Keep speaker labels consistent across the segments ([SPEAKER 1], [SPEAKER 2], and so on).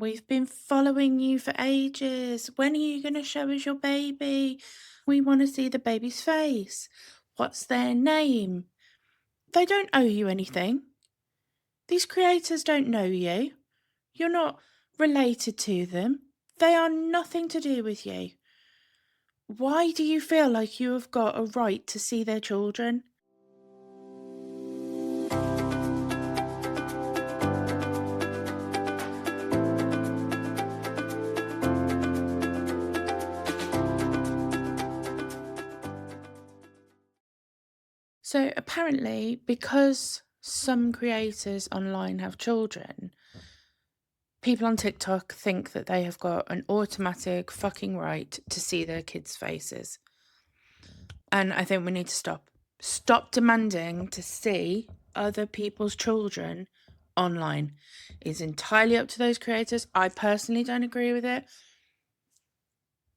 [SPEAKER 1] We've been following you for ages. When are you going to show us your baby? We want to see the baby's face. What's their name? They don't owe you anything. These creators don't know you. You're not related to them. They are nothing to do with you. Why do you feel like you have got a right to see their children? So apparently, because some creators online have children, people on TikTok think that they have got an automatic fucking right to see their kids' faces. And I think we need to stop. Stop demanding to see other people's children online. It's entirely up to those creators. I personally don't agree with it.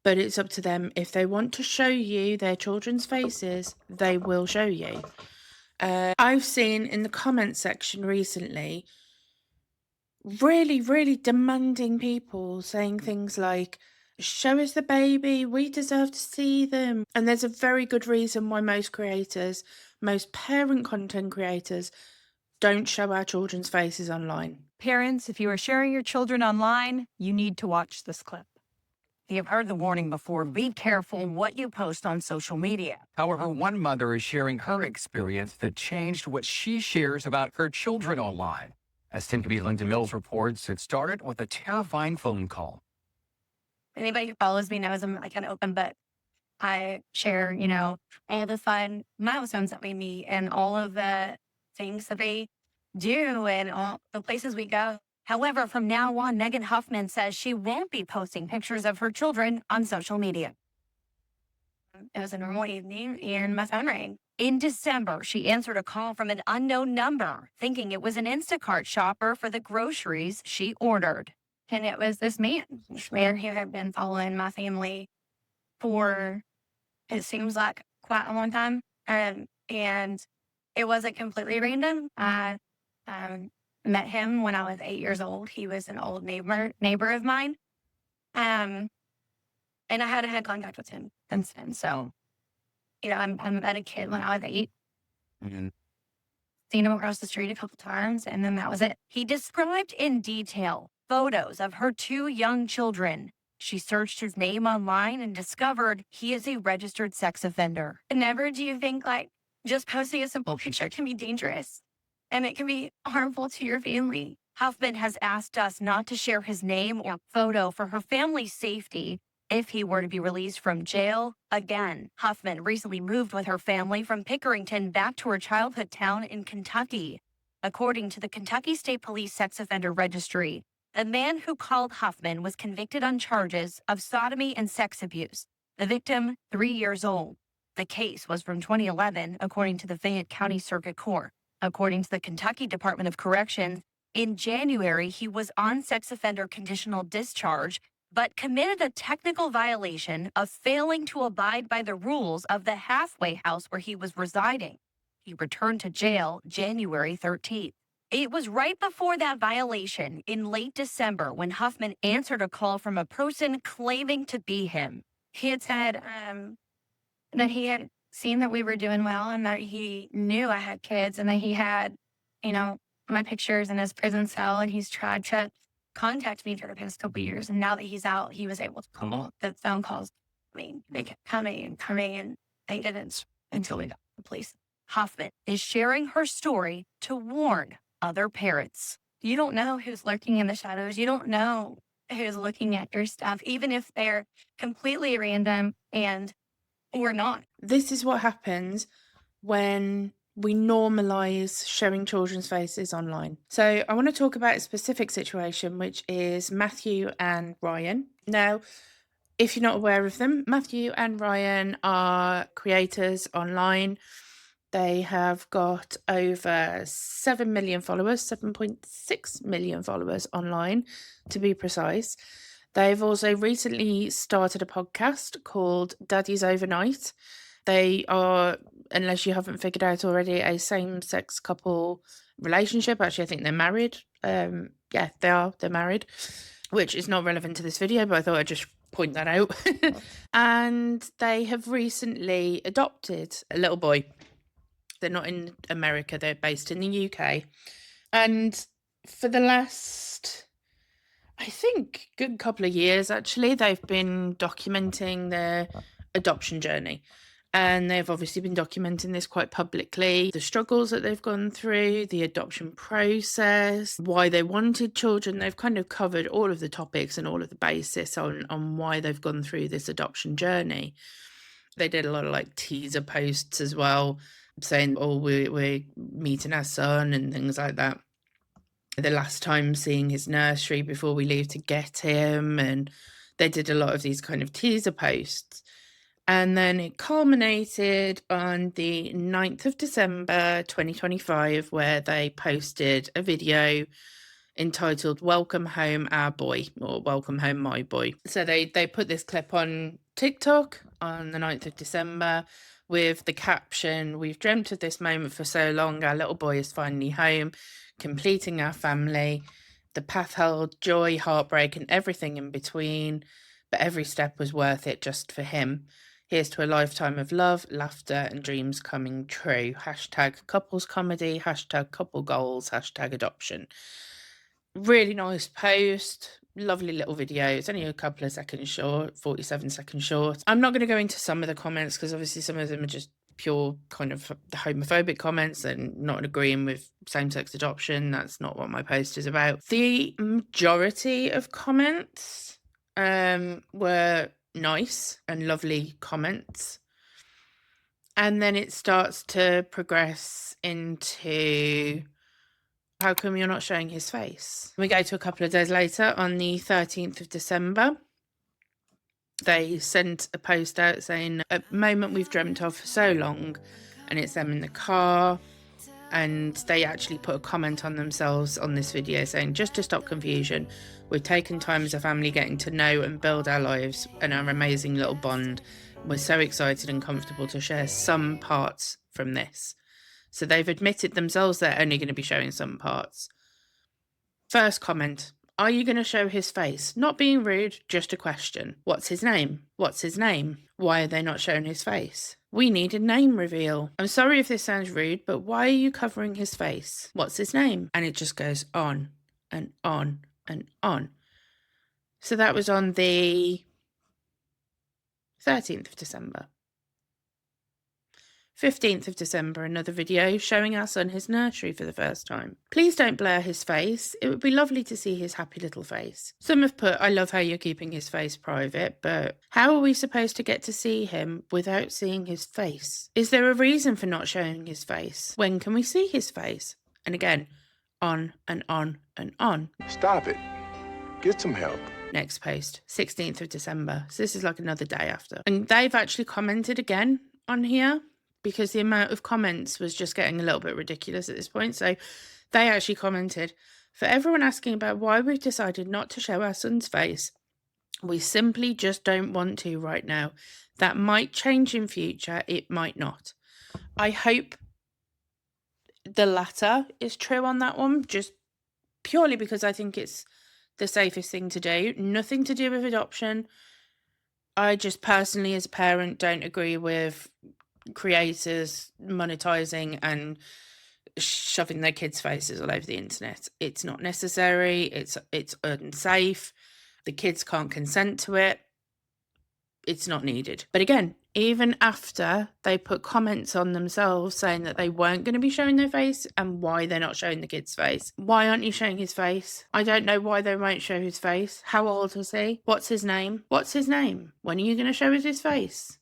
[SPEAKER 1] But it's up to them. If they want to show you their children's faces, they will show you. I've seen in the comment section recently really demanding people saying things like, show us the baby, we deserve to see them. And there's a very good reason why most creators, most parent content creators, don't show our children's faces online.
[SPEAKER 2] Parents, if you are sharing your children online, you need to watch this clip.
[SPEAKER 3] You've heard the warning before. Be careful what you post on social media.
[SPEAKER 4] However, one mother is sharing her experience that changed what she shares about her children online. As Timothy Linda Mills reports, it started with a terrifying phone call.
[SPEAKER 3] Anybody who follows me knows I'm like an open book. I share, all the fun milestones that we meet and all of the things that they do and all the places we go. However, from now on, Megan Huffman says she won't be posting pictures of her children on social media. It was a normal evening and my phone rang. In December, she answered a call from an unknown number, thinking it was an Instacart shopper for the groceries she ordered. And it was this man who had been following my family for, it seems like, quite a long time. And it wasn't completely random. I met him when I was 8 years old. He was an old neighbor of mine. And I hadn't had contact with him since then. So, I met a kid when I was 8.
[SPEAKER 4] Mm-hmm.
[SPEAKER 3] Seen him across the street a couple times, and then that was it. He described in detail photos of her 2 young children. She searched his name online and discovered he is a registered sex offender. Never do you think, just posting a simple picture can be dangerous, and it can be harmful to your family. Huffman has asked us not to share his name or photo for her family's safety if he were to be released from jail again. Huffman recently moved with her family from Pickerington back to her childhood town in Kentucky. According to the Kentucky State Police Sex Offender Registry, the man who called Huffman was convicted on charges of sodomy and sex abuse. The victim, 3 years old. The case was from 2011, according to the Fayette County Circuit Court. According to the Kentucky Department of Corrections, in January, he was on sex offender conditional discharge, but committed a technical violation of failing to abide by the rules of the halfway house where he was residing. He returned to jail January 13th. It was right before that violation in late December when Huffman answered a call from a person claiming to be him. He had said that he had seen that we were doing well and that he knew I had kids and that he had, my pictures in his prison cell, and he's tried to contact me for the past couple of years. And now that he's out, he was able to call. The phone calls, they kept coming, and they didn't until we got the police. Huffman is sharing her story to warn other parents. You don't know who's lurking in the shadows. You don't know who's looking at your stuff, even if they're completely random or not.
[SPEAKER 1] This is what happens when we normalize showing children's faces online. So I want to talk about a specific situation, which is Matthew and Ryan. Now, if you're not aware of them, Matthew and Ryan are creators online. They have got over 7 million followers, 7.6 million followers online, to be precise. They've also recently started a podcast called Daddy's Overnight. They are, unless you haven't figured out already, a same-sex couple relationship. Actually, I think they're married. Yeah, they are. They're married. which is not relevant to this video, but I thought I'd just point that out. And they have recently adopted a little boy. They're not in America, they're based in the UK. And for the last, I think, good couple of years, actually, they've been documenting their adoption journey. And they've obviously been documenting this quite publicly, the struggles that they've gone through, the adoption process, why they wanted children. They've kind of covered all of the topics and all of the basis on why they've gone through this adoption journey. They did a lot of like teaser posts as well, saying, oh, we're meeting our son and things like that. The last time seeing his nursery before we leave to get him. And they did a lot of these kind of teaser posts. And then it culminated on the 9th of December 2025, where they posted a video entitled Welcome Home Our Boy, or Welcome Home My Boy. So they put this clip on TikTok on the 9th of December with the caption, "We've dreamt of this moment for so long, our little boy is finally home, completing our family. The path held joy, heartbreak, and everything in between, but every step was worth it just for him. Here's to a lifetime of love, laughter, and dreams coming true. Hashtag couples comedy, hashtag couple goals, hashtag adoption." Really nice post, lovely little video. It's only a couple of seconds short, 47 seconds short. I'm not going to go into some of the comments because obviously some of them are just pure kind of homophobic comments and not agreeing with same-sex adoption. That's not what my post is about. The majority of comments were nice and lovely comments. And then it starts to progress into, how come you're not showing his face? We go to a couple of days later on the 13th of December. They sent a post out saying, a moment we've dreamt of for so long, and it's them in the car. And they actually put a comment on themselves on this video saying, just to stop confusion, we've taken time as a family getting to know and build our lives and our amazing little bond. We're so excited and comfortable to share some parts from this. So they've admitted themselves they're only going to be showing some parts. First comment, are you going to show his face? Not being rude, just a question. What's his name? What's his name? Why are they not showing his face? We need a name reveal. I'm sorry if this sounds rude, but why are you covering his face? What's his name? And it just goes on and on and on. So that was on the 13th of December. 15th of December, another video showing our son his nursery for the first time. Please don't blur his face. It would be lovely to see his happy little face. Some have put, I love how you're keeping his face private, but how are we supposed to get to see him without seeing his face? Is there a reason for not showing his face? When can we see his face? And again, on and on and on.
[SPEAKER 5] Stop it. Get some help.
[SPEAKER 1] Next post, 16th of December. So this is like another day after. And they've actually commented again on here, because the amount of comments was just getting a little bit ridiculous at this point. So they actually commented, for everyone asking about why we've decided not to show our son's face, we simply just don't want to right now. That might change in future, it might not. I hope the latter is true on that one, just purely because I think it's the safest thing to do. Nothing to do with adoption. I just personally, as a parent, don't agree with creators monetising and shoving their kids' faces all over the internet. It's not necessary. It's unsafe. The kids can't consent to it. It's not needed. But again, even after they put comments on themselves saying that they weren't going to be showing their face and why they're not showing the kid's face. Why aren't you showing his face? I don't know why they won't show his face. How old is he? What's his name? What's his name? When are you going to show us his face?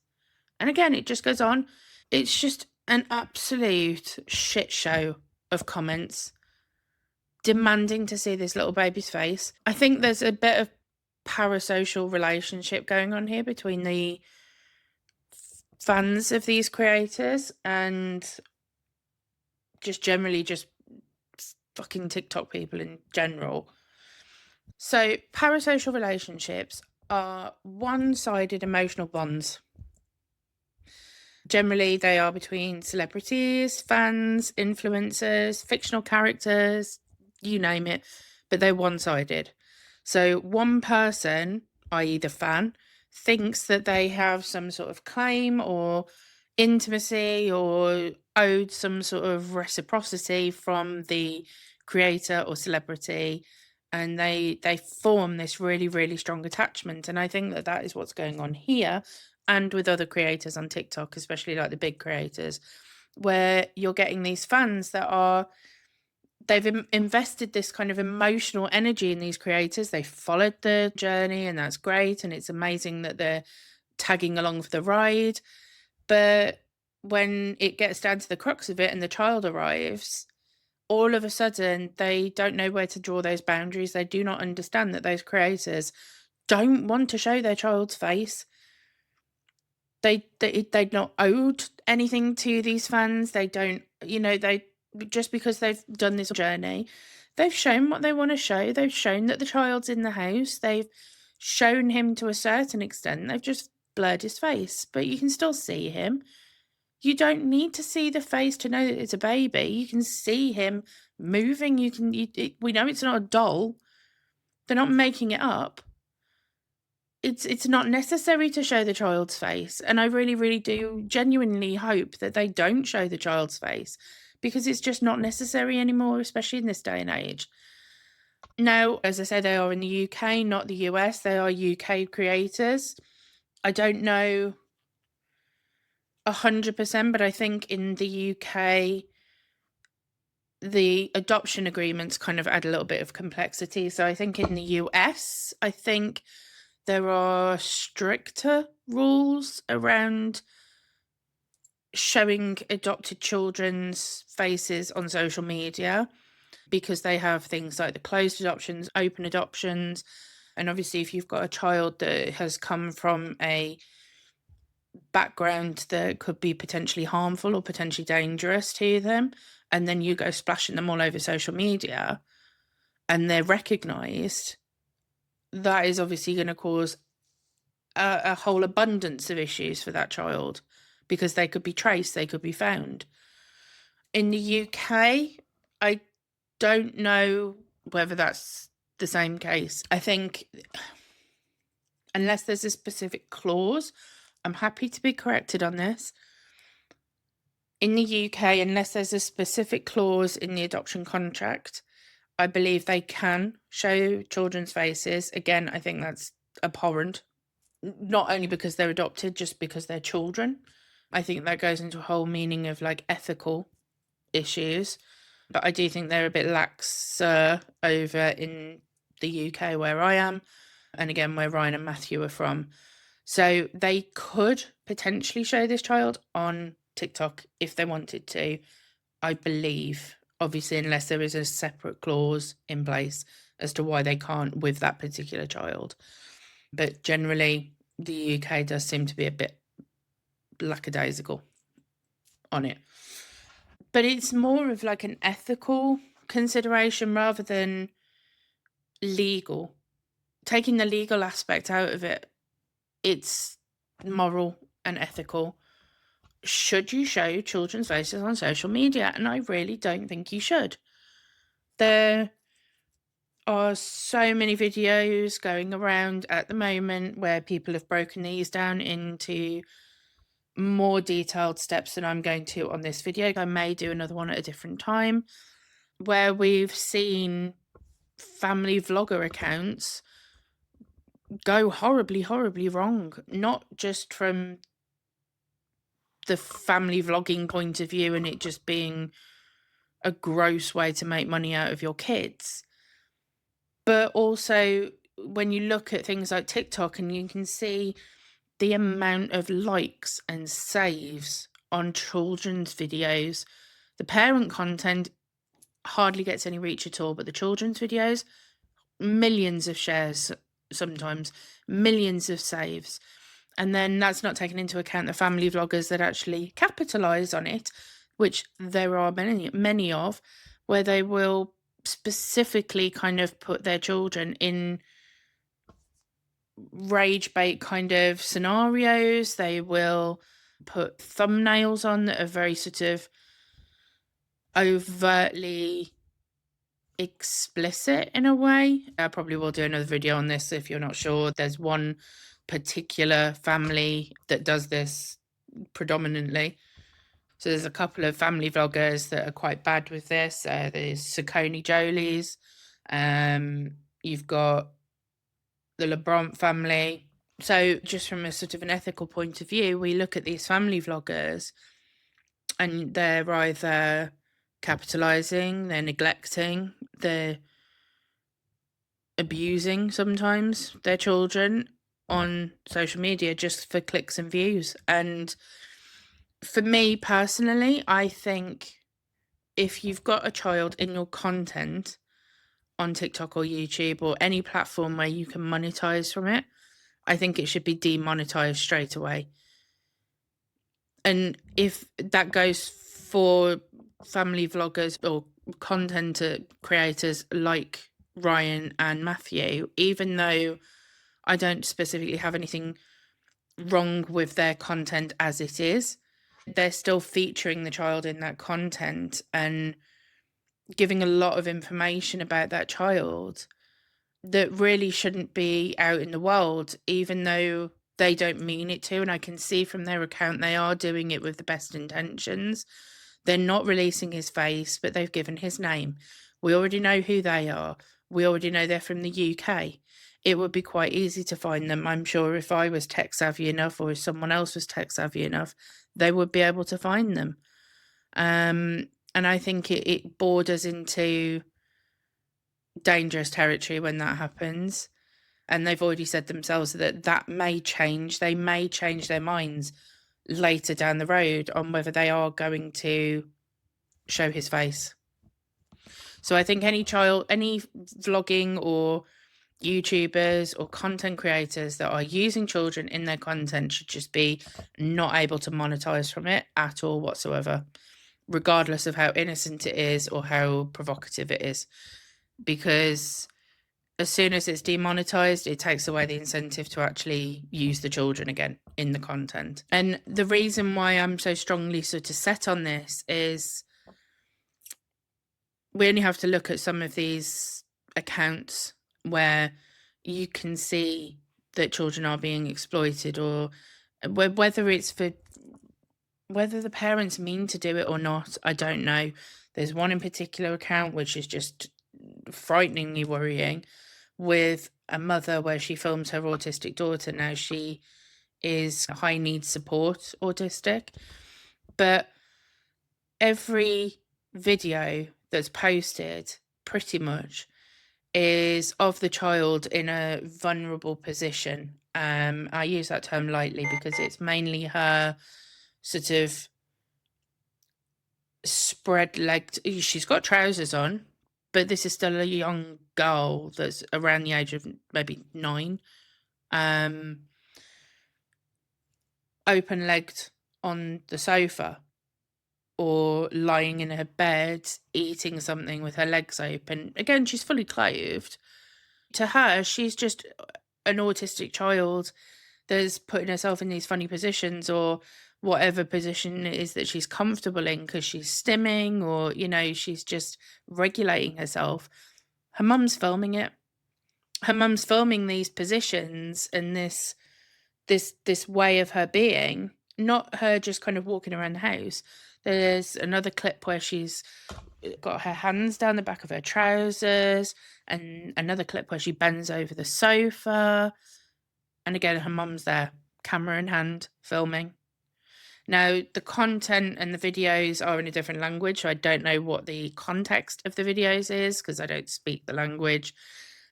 [SPEAKER 1] And again, it just goes on. It's just an absolute shit show of comments demanding to see this little baby's face. I think there's a bit of parasocial relationship going on here between the fans of these creators and just generally just fucking TikTok people in general. So parasocial relationships are one-sided emotional bonds. Generally, they are between celebrities, fans, influencers, fictional characters, you name it, but they're one-sided. So one person, i.e. the fan, thinks that they have some sort of claim or intimacy or owed some sort of reciprocity from the creator or celebrity, and they form this really, really strong attachment. And I think that that is what's going on here and with other creators on TikTok, especially like the big creators, where you're getting these fans that are they've invested this kind of emotional energy in these creators. They followed the journey, and that's great, and it's amazing that they're tagging along for the ride. But when it gets down to the crux of it and the child arrives, all of a sudden they don't know where to draw those boundaries. They do not understand that those creators don't want to show their child's face. They're not owed anything to these fans. They don't, they just because they've done this journey, they've shown what they want to show. They've shown that the child's in the house. They've shown him to a certain extent. They've just blurred his face, but you can still see him. You don't need to see the face to know that it's a baby. You can see him moving. We know it's not a doll. They're not making it up. It's not necessary to show the child's face, and I really, really do genuinely hope that they don't show the child's face, because it's just not necessary anymore, especially in this day and age. Now, as I said, they are in the UK, not the US. They are UK creators. I don't know 100%, but I think in the UK, the adoption agreements kind of add a little bit of complexity. So I think in the US, I think there are stricter rules around showing adopted children's faces on social media, because they have things like the closed adoptions, open adoptions. And obviously, if you've got a child that has come from a background that could be potentially harmful or potentially dangerous to them, and then you go splashing them all over social media and they're recognised, that is obviously going to cause a whole abundance of issues for that child, because they could be traced, they could be found. In the UK, I don't know whether that's the same case. I think unless there's a specific clause, I'm happy to be corrected on this. In the UK, unless there's a specific clause in the adoption contract, I believe they can show children's faces. Again, I think that's abhorrent. Not only because they're adopted, just because they're children. I think that goes into a whole meaning of like ethical issues. But I do think they're a bit lax over in the UK where I am, and again where Ryan and Matthew are from. So they could potentially show this child on TikTok if they wanted to, I believe, obviously, unless there is a separate clause in place as to why they can't with that particular child. But generally, the UK does seem to be a bit lackadaisical on it. But it's more of like an ethical consideration rather than legal. Taking the legal aspect out of it, it's moral and ethical. Should you show children's faces on social media? And I really don't think you should. There are so many videos going around at the moment where people have broken these down into more detailed steps than I'm going to on this video. I may do another one at a different time, where we've seen family vlogger accounts go horribly, horribly wrong, not just from the family vlogging point of view and it just being a gross way to make money out of your kids, but also when you look at things like TikTok and you can see the amount of likes and saves on children's videos. The parent content hardly gets any reach at all, but the children's videos, millions of shares, sometimes millions of saves. And then that's not taken into account the family vloggers that actually capitalize on it, which there are many of, where they will specifically kind of put their children in rage bait kind of scenarios. They will put thumbnails on that are very sort of overtly explicit in a way. I probably will do another video on this if you're not sure. There's one particular family that does this predominantly. So there's a couple of family vloggers that are quite bad with this. There's Saucony Jolies. You've got the LeBron family. So just from a sort of an ethical point of view, we look at these family vloggers and they're either capitalizing, they're neglecting, they're abusing sometimes their children on social media just for clicks and views. And for me personally, I think if you've got a child in your content on TikTok or YouTube or any platform where you can monetize from it, I think it should be demonetized straight away. And if that goes for family vloggers or content creators like Ryan and Matthew, even though I don't specifically have anything wrong with their content as it is, they're still featuring the child in that content and giving a lot of information about that child that really shouldn't be out in the world, even though they don't mean it to. And I can see from their account they are doing it with the best intentions. They're not releasing his face, but they've given his name. We already know who they are. We already know they're from the UK. It would be quite easy to find them. I'm sure if I was tech savvy enough or if someone else was tech savvy enough, they would be able to find them. And I think it borders into dangerous territory when that happens. And they've already said themselves that that may change. They may change their minds later down the road on whether they are going to show his face. So I think any vlogging or YouTubers or content creators that are using children in their content should just be not able to monetize from it at all whatsoever, regardless of how innocent it is or how provocative it is. Because as soon as it's demonetized, it takes away the incentive to actually use the children again in the content. And the reason why I'm so strongly sort of set on this is we only have to look at some of these accounts where you can see that children are being exploited, or whether the parents mean to do it or not, I don't know. There's one in particular account which is just frighteningly worrying, with a mother where she films her autistic daughter. Now she is high needs support autistic, but every video that's posted pretty much is of the child in a vulnerable position. I use that term lightly because it's mainly her sort of spread legged. She's got trousers on, but this is still a young girl that's around the age of maybe 9. Open legged on the sofa or lying in her bed eating something with her legs open. Again, she's fully clothed. To her, she's just an autistic child that's putting herself in these funny positions, or whatever position it is that she's comfortable in because she's stimming, or, she's just regulating herself. Her mum's filming it. Her mum's filming these positions and this way of her being, not her just kind of walking around the house. There's another clip where she's got her hands down the back of her trousers, and another clip where she bends over the sofa. And again, her mum's there, camera in hand, filming. Now, the content and the videos are in a different language, so I don't know what the context of the videos is because I don't speak the language.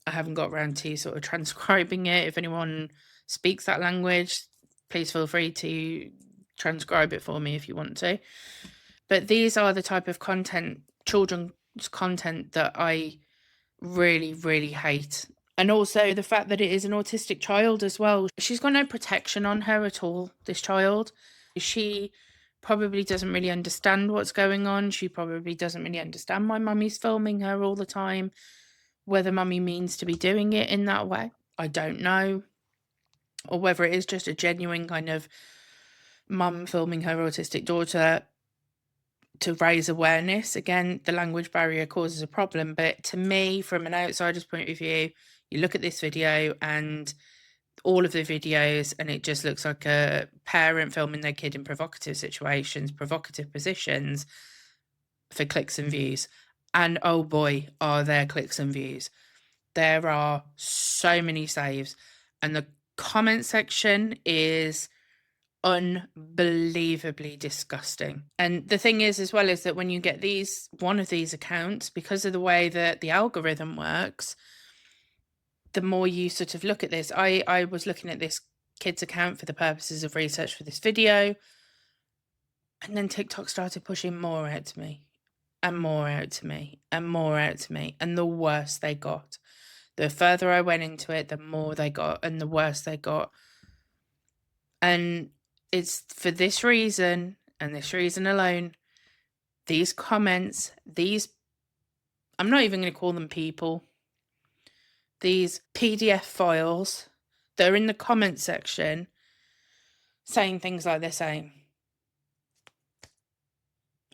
[SPEAKER 1] I haven't got around to sort of transcribing it. If anyone speaks that language, please feel free to transcribe it for me if you want to. But these are the type of content, children's content, that I really, really hate. And also the fact that it is an autistic child as well. She's got no protection on her at all, this child. She probably doesn't really understand what's going on. She probably doesn't really understand why mummy's filming her all the time. Whether mummy means to be doing it in that way, I don't know. Or whether it is just a genuine kind of mum filming her autistic daughter to raise awareness. Again, the language barrier causes a problem, but to me, from an outsider's point of view, you look at this video and all of the videos, and it just looks like a parent filming their kid in provocative situations, provocative positions for clicks and views. And oh boy, are there clicks and views. There are so many saves, and the comment section is unbelievably disgusting. And the thing is, as well, is that when you get one of these accounts, because of the way that the algorithm works, the more you sort of look at this, I was looking at this kid's account for the purposes of research for this video, and then TikTok started pushing more out to me and more out to me and more out to me, and the worse they got. The further I went into it, the more they got and the worse they got. And it's for this reason, and this reason alone, these comments, I'm not even going to call them people, these PDF files that are in the comment section saying things like they're saying.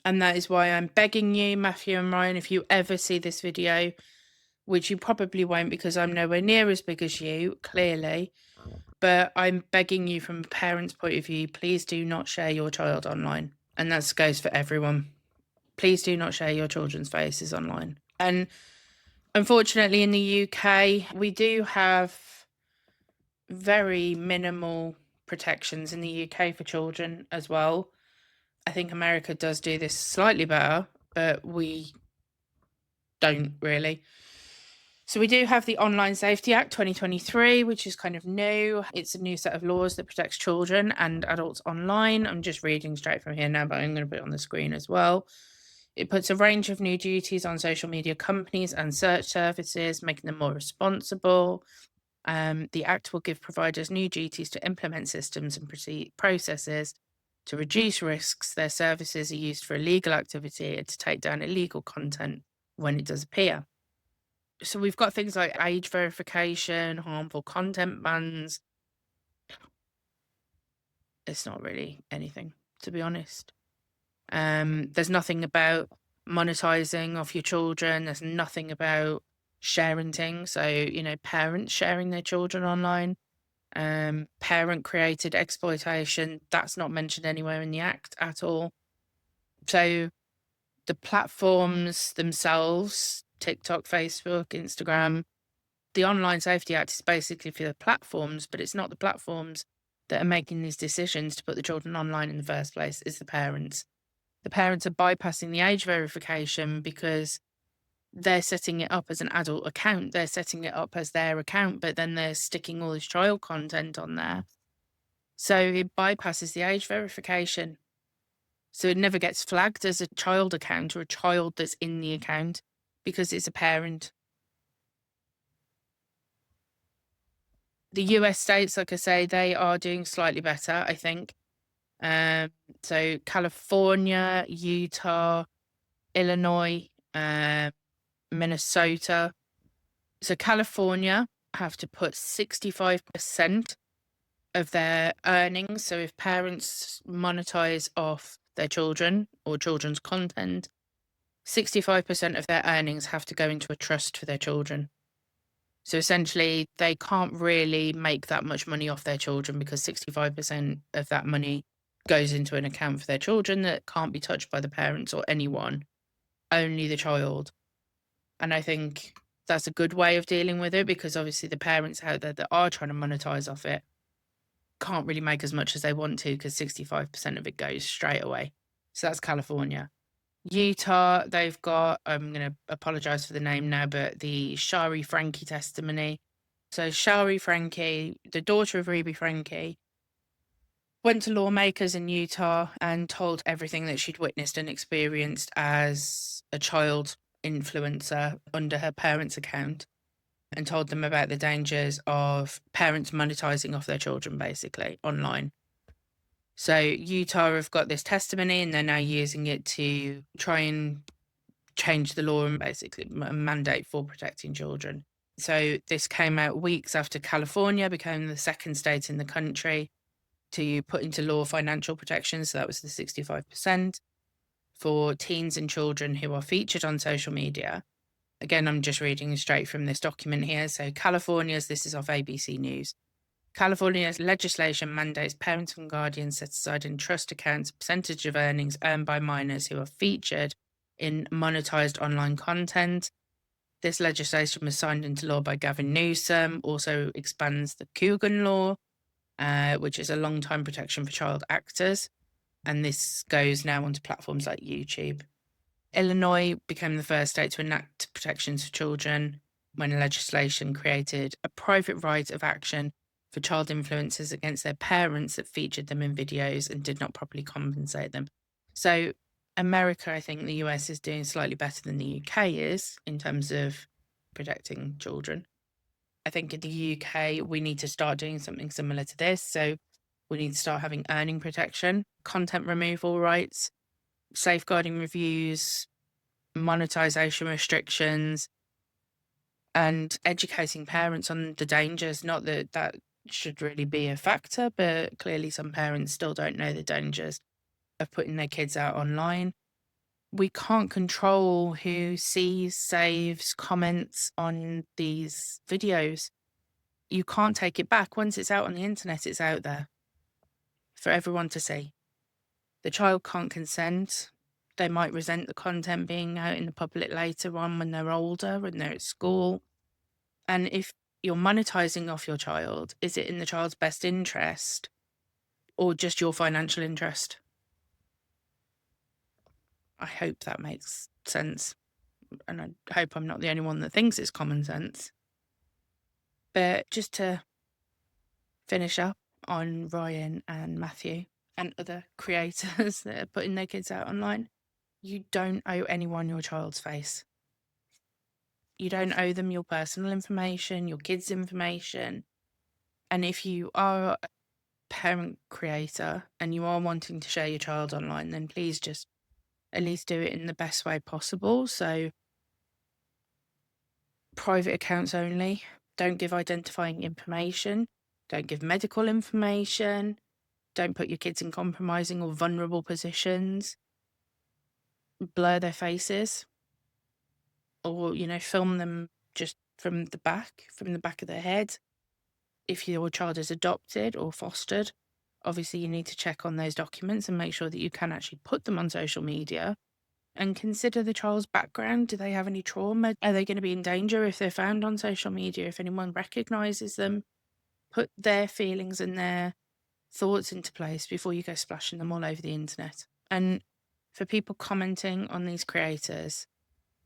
[SPEAKER 1] And that is why I'm begging you, Matthew and Ryan, if you ever see this video, which you probably won't because I'm nowhere near as big as you, clearly, but I'm begging you from a parent's point of view, please do not share your child online. And that goes for everyone. Please do not share your children's faces online. And unfortunately, in the UK, we do have very minimal protections in the UK for children as well. I think America does do this slightly better, but we don't really. So we do have the Online Safety Act 2023, which is kind of new. It's a new set of laws that protects children and adults online. I'm just reading straight from here now, but I'm going to put it on the screen as well. It puts a range of new duties on social media companies and search services, making them more responsible. The Act will give providers new duties to implement systems and processes to reduce risks their services are used for illegal activity and to take down illegal content when it does appear. So we've got things like age verification, harmful content bans. It's not really anything, to be honest. There's nothing about monetizing off your children. There's nothing about sharenting. So, parents sharing their children online. Parent created exploitation. That's not mentioned anywhere in the Act at all. So the platforms themselves, TikTok, Facebook, Instagram, the Online Safety Act is basically for the platforms, but it's not the platforms that are making these decisions to put the children online in the first place. It's the parents. The parents are bypassing the age verification because they're setting it up as an adult account. They're setting it up as their account, but then they're sticking all this child content on there. So it bypasses the age verification. So it never gets flagged as a child account or a child that's in the account because it's a parent. The US states, like I say, they are doing slightly better, I think. So California, Utah, Illinois, Minnesota. So California have to put 65% of their earnings. So if parents monetize off their children or children's content, 65% of their earnings have to go into a trust for their children. So essentially, they can't really make that much money off their children because 65% of that money goes into an account for their children that can't be touched by the parents or anyone, only the child. And I think that's a good way of dealing with it because obviously the parents out there that are trying to monetize off it can't really make as much as they want to because 65% of it goes straight away. So that's California. Utah, they've got, I'm going to apologize for the name now, but the Shari Frankie testimony. So Shari Frankie, the daughter of Ruby Frankie, went to lawmakers in Utah and told everything that she'd witnessed and experienced as a child influencer under her parents' account and told them about the dangers of parents monetizing off their children, basically, online. So Utah have got this testimony and they're now using it to try and change the law and basically a mandate for protecting children. So this came out weeks after California became the second state in the country to put into law financial protection. So that was the 65%. for teens and children who are featured on social media. Again, I'm just reading straight from this document here. So California's, this is off ABC News. California's legislation mandates parents and guardians set aside in trust accounts a percentage of earnings earned by minors who are featured in monetized online content. This legislation was signed into law by Gavin Newsom, also expands the Coogan law, which is a long-time protection for child actors. And this goes now onto platforms like YouTube. Illinois became the first state to enact protections for children when legislation created a private right of action for child influencers against their parents that featured them in videos and did not properly compensate them. So America, I think the US is doing slightly better than the UK is in terms of protecting children. I think in the UK, we need to start doing something similar to this. So we need to start having earning protection, content removal rights, safeguarding reviews, monetization restrictions, and educating parents on the dangers. Not that that should really be a factor, but clearly some parents still don't know the dangers of putting their kids out online. We can't control who sees, saves, comments on these videos. You can't take it back. Once it's out on the internet, it's out there for everyone to see. The child can't consent. They might resent the content being out in the public later on when they're older and they're at school. And if you're monetizing off your child, is it in the child's best interest or just your financial interest? I hope that makes sense. And I hope I'm not the only one that thinks it's common sense. But just to finish up on Ryan and Matthew and other creators that are putting their kids out online, you don't owe anyone your child's face. You don't owe them your personal information, your kids' information. And if you are a parent creator and you are wanting to share your child online, then please just at least do it in the best way possible. So private accounts only. Don't give identifying information. Don't give medical information. Don't put your kids in compromising or vulnerable positions. Blur their faces. Or, film them just from the back of their head. If your child is adopted or fostered, obviously you need to check on those documents and make sure that you can actually put them on social media and consider the child's background. Do they have any trauma? Are they going to be in danger if they're found on social media? If anyone recognizes them, put their feelings and their thoughts into place before you go splashing them all over the internet. And for people commenting on these creators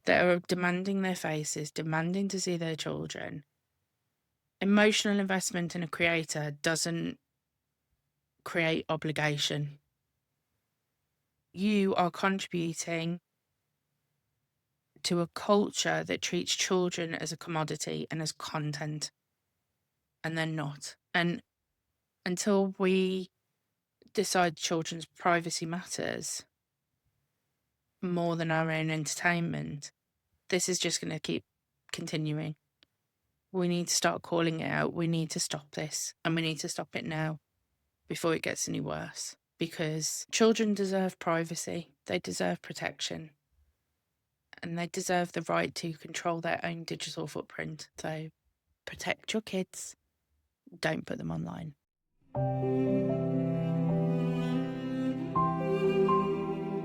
[SPEAKER 1] that are demanding their faces, demanding to see their children, emotional investment in a creator doesn't create obligation. You are contributing to a culture that treats children as a commodity and as content, and they're not. And until we decide children's privacy matters more than our own entertainment, this is just going to keep continuing. We need to start calling it out. We need to stop this, and we need to stop it now before it gets any worse, because children deserve privacy. They deserve protection, and they deserve the right to control their own digital footprint. So protect your kids. Don't put them online.